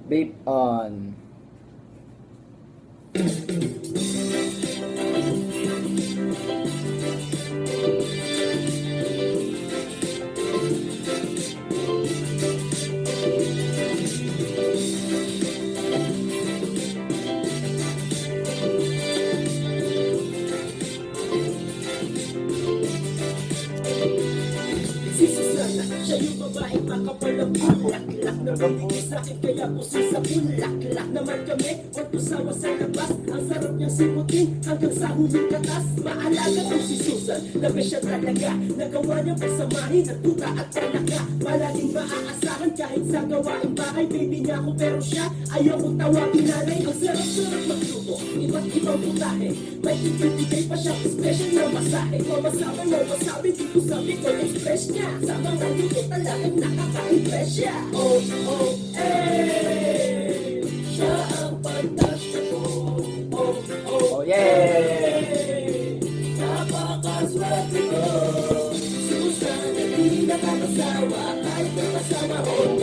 Vape on. Siya yung babaeng makapal ang bulaklak na binigay sa'kin kaya puso sa bulaklak naman kami magpasawa sa labas. Ang sarap niyang simutin hanggang sa huling katas. Maalaga kong si Susan, labi siya talaga. Nagawa niyang pasamahin at tuta at palaka. Palaging maaasahan kahit sa gawaing bahay. Baby niya ako pero siya ayaw kong tawagin nanay. Ang sarap-sarap magluto, iba't ibang putahe. May ibigay pa siya special na masahe. Masabi dito sabi ko express niya. Sa mga luto talagang nakaka-impress siya. Oh, oh, eh, siya ang pantasya ko. Oh, oh, Oh yeah! napakaswerte ko. Susan na di nakakasawa kahit nakasama ko.